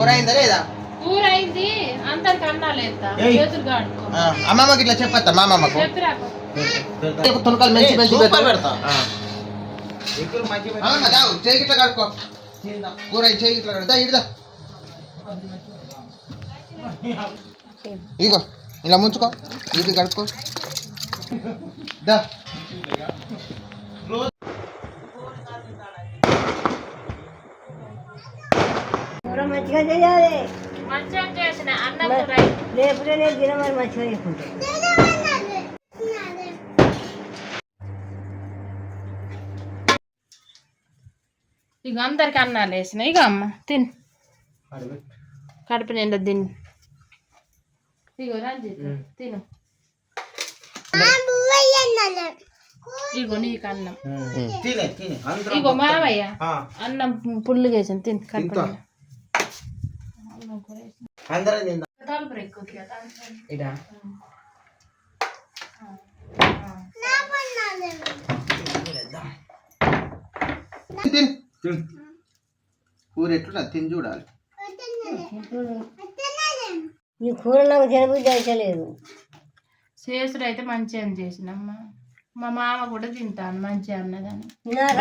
కూరైందా లేదా? కూర అయింది, అందరికి అన్నాలు వేస్తా, చేతులు కాడుకో. అమ్మమ్మకి ఇట్లా చెప్పత్తా, మా అమ్మమ్మకు చెప్పిరాకు. తునకాలు మంచి మంచి పెడతా. చేయి ఇట్లా కడుక్కో, కూర చేయి ఇట్లా కడతా. ఇడదా ఇగో ఇలా ముంచుకో, ఇది కడుక్కో. దా మంచిగా చేయాలి, మంచిగా చేసిన అన్నం కూర లేకపోతే నేను తినమని మంచిగా చెప్పుకుంటా. ఇక అందరికి అన్నాలు వేసిన. ఇక అమ్మ తిని కడుపు నిండా తిని. ఇగో రంజిత్ తిను. ఇగో నీకు అన్నం. ఇగో మావయ్య అన్నం పుల్లు వేసాను, తిని కడుపు నిండా. తలుపురు ఎక్కువ కూర ఎట్లున్నా తిని చూడాలి. ఈ కూర నాకు తినబుద్ధి అయితే లేదు. చేసుడు అయితే మంచిగా చేసినమ్మా. మా మామ కూడా తింటాను మంచిగా అన్నదని.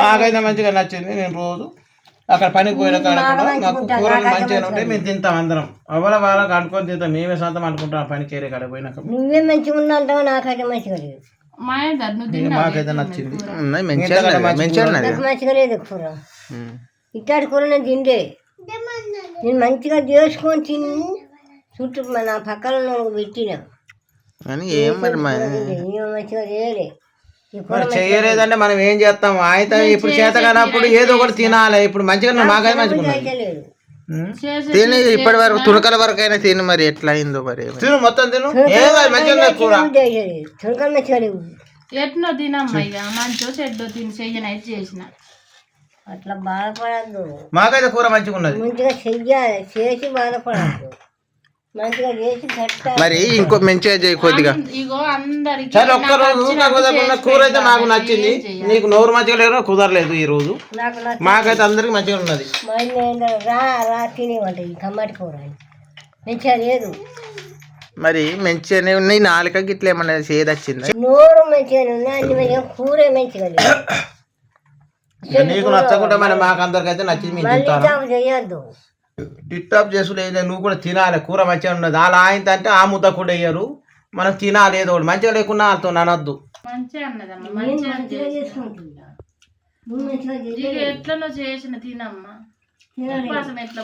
నాకైతే మంచిగా నచ్చింది. నేను రోజు అక్కడ పనికి పోయిన కాడ మాకు కూరలు మంచిగా ఉంటాయి, మేము తింటాం అందరం. వాళ్ళకి అనుకొని తింటాం, మేమే సొంతం అనుకుంటాం. పనికి వేరే కాడ పోయినాక నువ్వే మంచిగా ఉన్నా అంటావు, నాకైతే మంచిగా లేదు. మాకైతే నచ్చింది, మంచిగా లేదు కూర. ఇట్లాంటి కూర నేను తిండే, నేను మంచిగా చేసుకొని తిని చుట్టూ నా పక్కన పెట్టిన మంచిగా చేయలే. చేయలేదంటే మనం ఏం చేస్తాం? అయితే ఇప్పుడు చేత కానప్పుడు ఏదో ఒకటి తినాలి. ఇప్పుడు మంచిగా మాకైతే మంచిగా తిని ఇప్పటి వరకు తునకల వరకు అయినా తిని. మరి ఎట్లా అయిందో మరి తిను, మొత్తం తిను. తునకలు మంచిగా లేవు. ఎట్నో తినమ్మా, ఇక మంచో చెడ్డో తిని చెయ్యనైతే చేసిన. అట్లా బాధపడద్దు. మాకైతే కూర మంచిగా ఉన్నది. మంచిగా చెయ్యాలి, చేసి బాధపడద్దు. మంచిగా చేసి మరి ఇంకో మంచిగా చేయి కొద్దిగా. ఇగో అందరికి కూర అయితే మాకు నచ్చింది. నీకు నోరు మంచిగా లేదు, కుదరలేదు ఈ రోజు. మాకైతే అందరికి మంచిగా ఉన్నది. రా తినేవంట ఈ టమాటి కూర మంచిగా లేదు. మరి మంచిగానే ఉన్నాయి. నాలుక గిట్ల ఏమన్నా చేదు వచ్చింది? నోరు మంచిగానే ఉన్నాయి, అన్ని మంచిగా కూర మంచిగా లేదు. నీకు నచ్చకుండా మరి మాకు అందరికైతే నచ్చింది. చేయొద్దు, డిస్టర్బ్ చేసుడు ఏదో. నువ్వు కూడా తినాలి, కూర మంచిగా ఉన్నది. అలా ఆయన అంటే ఆ ముద్ద కూడా వేయరు. మనం తినాలి ఏదో ఒకటి. మంచిగా లేకున్నా వాళ్ళతో అనొద్దు. ఎట్లనో చేసిన తినమ్మా. ఎట్లా